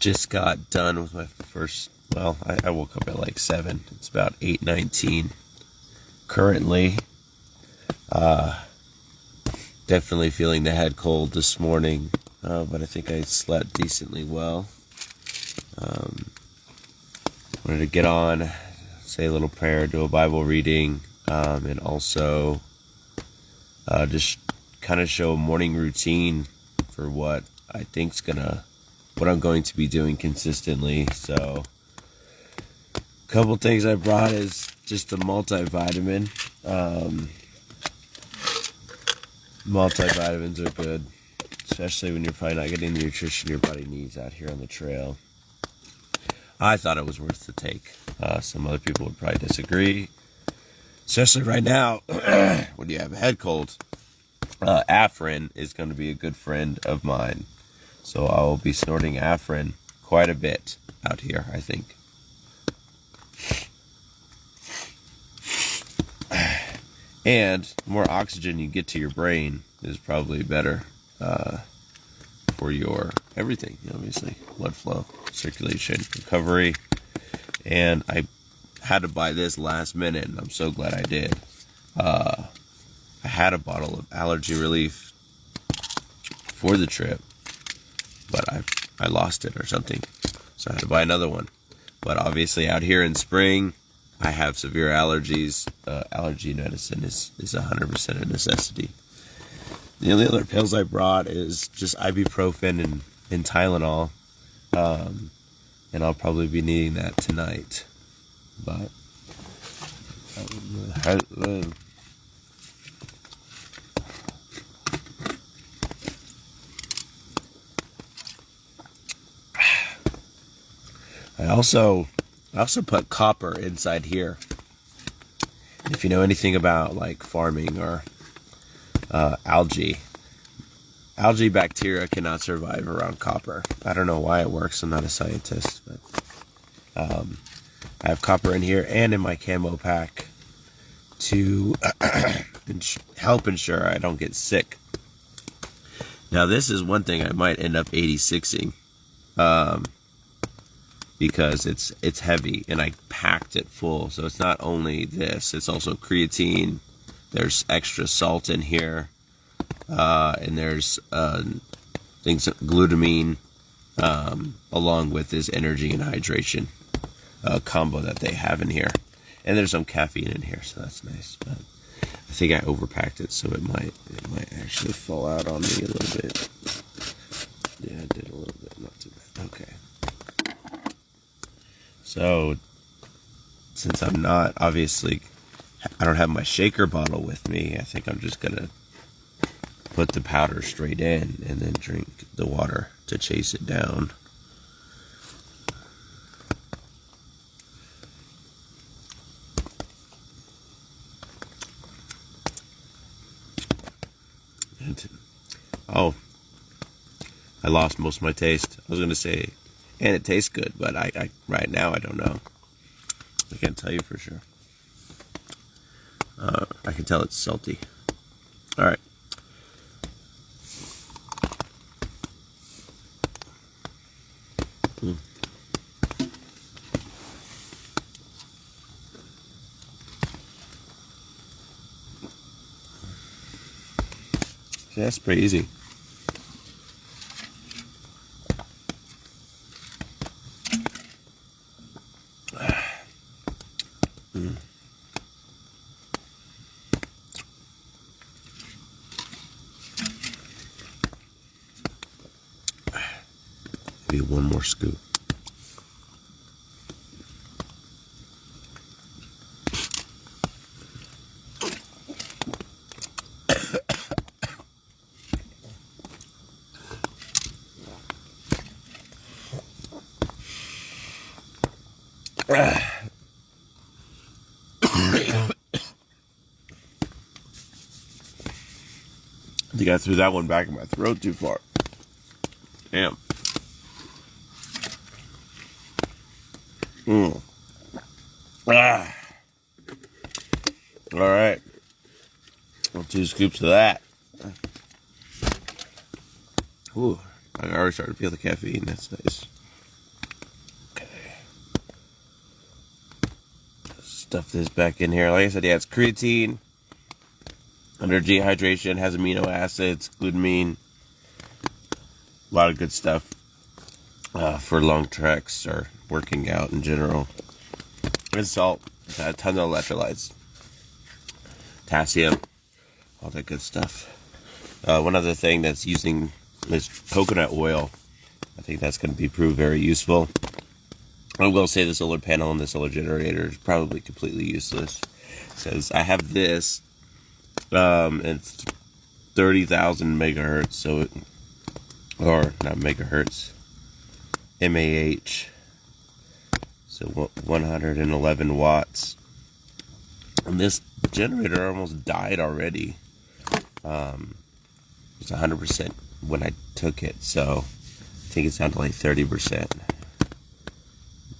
just got done with my first, well, I woke up at like 7. It's about 8:19 currently. Definitely feeling the head cold this morning, but I think I slept decently well. Wanted to get on, say a little prayer, do a Bible reading, and also just kind of show a morning routine for what I'm going to be doing consistently. So a couple things I brought is just a multivitamin. Multivitamins are good, especially when you're probably not getting the nutrition your body needs out here on the trail. I thought it was worth the take. Some other people would probably disagree, especially right now when you have a head cold. Afrin is going to be a good friend of mine, so I will be snorting Afrin quite a bit out here, I think. And the more oxygen you get to your brain is probably better for your everything, obviously. Blood flow, circulation, recovery. And I had to buy this last minute, and I'm so glad I did. I had a bottle of allergy relief for the trip, but I lost it or something, so I had to buy another one. But obviously out here in spring, I have severe allergies. Allergy medicine is 100% a necessity. The only other pills I brought is just ibuprofen and Tylenol, and I'll probably be needing that tonight. But I also put copper inside here. If you know anything about like farming or algae bacteria cannot survive around copper. I don't know why it works. I'm not a scientist, but I have copper in here and in my camo pack to help ensure I don't get sick. Now this is one thing I might end up 86ing. Because it's heavy and I packed it full. So it's not only this, it's also creatine. There's extra salt in here, and there's things glutamine, along with this energy and hydration combo that they have in here. And there's some caffeine in here, so that's nice. But I think I overpacked it, so it might actually fall out on me a little bit. Yeah, I did a little bit, not too bad. Okay. So, since I'm not, obviously, I don't have my shaker bottle with me, I think I'm just going to put the powder straight in and then drink the water to chase it down. And, I lost most of my taste. I was going to say, and it tastes good, but I right now I don't know. I can't tell you for sure. I can tell it's salty. All right. See, that's pretty easy. Maybe one more scoop. I think I threw that one back in my throat too far. Damn. All right. Well, 2 scoops of that. Ooh, I already started to feel the caffeine. That's nice. stuff this back in here. Like I said, yeah, it's creatine, under dehydration, has amino acids, glutamine, a lot of good stuff for long treks or working out in general. And salt, a ton of electrolytes, potassium, all that good stuff. One other thing that's using is coconut oil. I think that's going to be proved very useful. I will say the solar panel and the solar generator is probably completely useless, because I have this, it's 30,000 megahertz, so it, or not megahertz, mAh, so 111 watts. And this generator almost died already. It's 100% when I took it, so I think it's down to like 30%.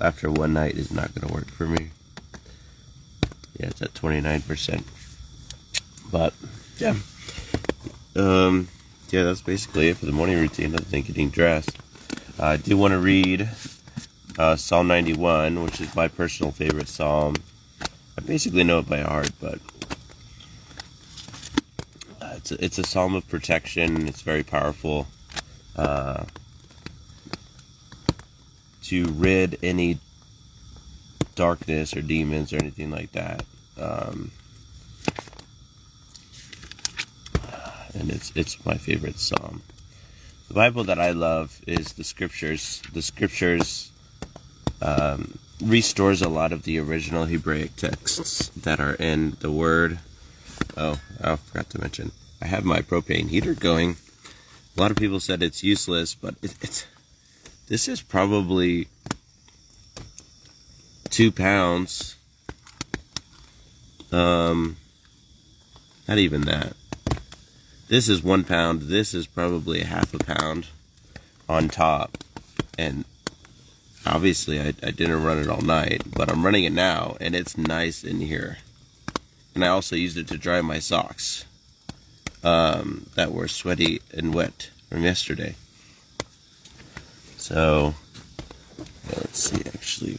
After one night is not going to work for me. Yeah, it's at 29%. But yeah, yeah, that's basically it for the morning routine, other than getting dressed. I do want to read Psalm 91, which is my personal favorite psalm. I basically know it by heart, but it's a psalm of protection. It's very powerful. To rid any darkness or demons or anything like that. And it's my favorite psalm. The Bible that I love is the Scriptures. The Scriptures restores a lot of the original Hebraic texts that are in the Word. Oh, I forgot to mention, I have my propane heater going. A lot of people said it's useless, but this is probably 2 pounds. Not even that. This is 1 pound. This is probably half a pound on top. And obviously I didn't run it all night, but I'm running it now, and it's nice in here. And I also used it to dry my socks that were sweaty and wet from yesterday. So let's see, actually,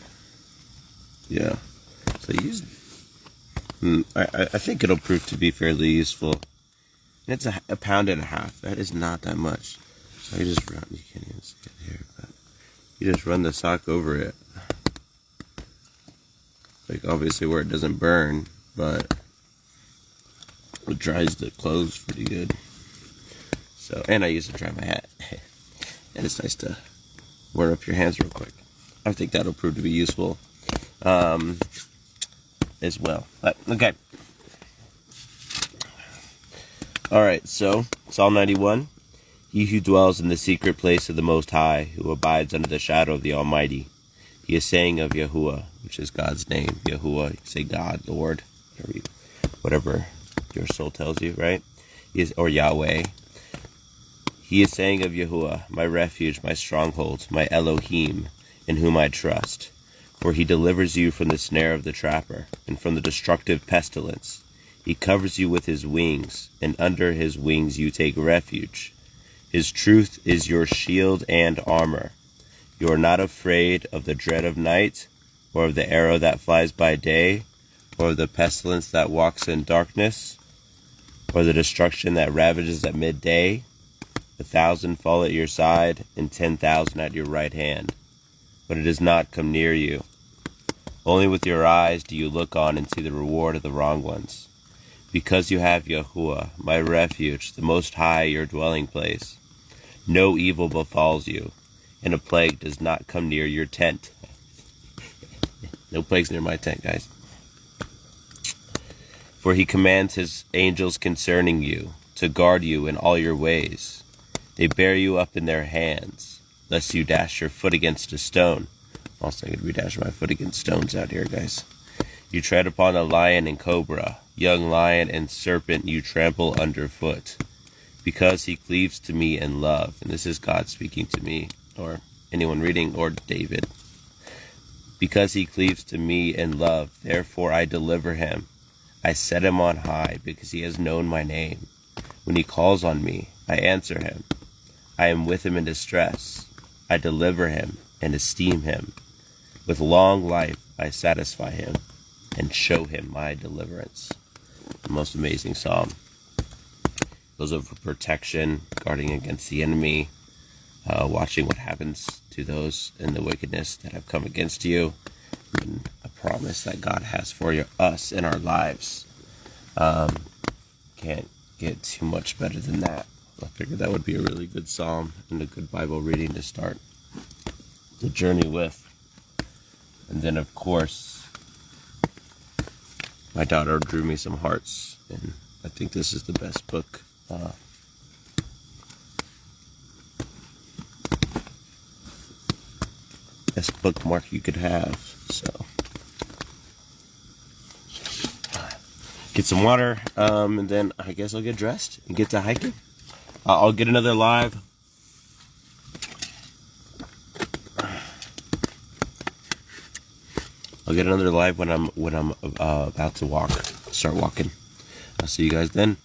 yeah. So I think it'll prove to be fairly useful. And it's a pound and a half. That is not that much. So you just run. You can't even see it here, but you just run the sock over it. Like, obviously where it doesn't burn, but it dries the clothes pretty good. So, and I use it to dry my hat. And it's nice to warm up your hands real quick. I think that'll prove to be useful as well. But, okay. Alright, so Psalm 91. He who dwells in the secret place of the Most High, who abides under the shadow of the Almighty. He is saying of Yahuwah, which is God's name. Yahuwah, you say God, Lord, whatever your soul tells you, right? Or Yahweh. He is saying of Yahuwah, my refuge, my stronghold, my Elohim, in whom I trust. For he delivers you from the snare of the trapper, and from the destructive pestilence. He covers you with his wings, and under his wings you take refuge. His truth is your shield and armor. You are not afraid of the dread of night, or of the arrow that flies by day, or of the pestilence that walks in darkness, or the destruction that ravages at midday. 1,000 fall at your side, and 10,000 at your right hand, but it does not come near you. Only with your eyes do you look on and see the reward of the wrong ones. Because you have Yahuwah, my refuge, the Most High, your dwelling place, no evil befalls you, and a plague does not come near your tent. No plagues near my tent, guys. For he commands his angels concerning you, to guard you in all your ways. They bear you up in their hands, lest you dash your foot against a stone. Also, I'm going to be dashing my foot against stones out here, guys. You tread upon a lion and cobra, young lion and serpent you trample underfoot. Because he cleaves to me in love. And this is God speaking to me, or anyone reading, or David. Because he cleaves to me in love, therefore I deliver him. I set him on high, because he has known my name. When he calls on me, I answer him. I am with him in distress. I deliver him and esteem him. With long life I satisfy him and show him my deliverance. The most amazing psalm. Goes over protection, guarding against the enemy, watching what happens to those in the wickedness that have come against you, and a promise that God has for us in our lives. Can't get too much better than that. I figured that would be a really good psalm and a good Bible reading to start the journey with. And then, of course, my daughter drew me some hearts, and I think this is the best book. Best bookmark you could have. So, get some water, and then I guess I'll get dressed and get to hiking. I'll get another live. I'll get another live when I'm about to start walking. I'll see you guys then.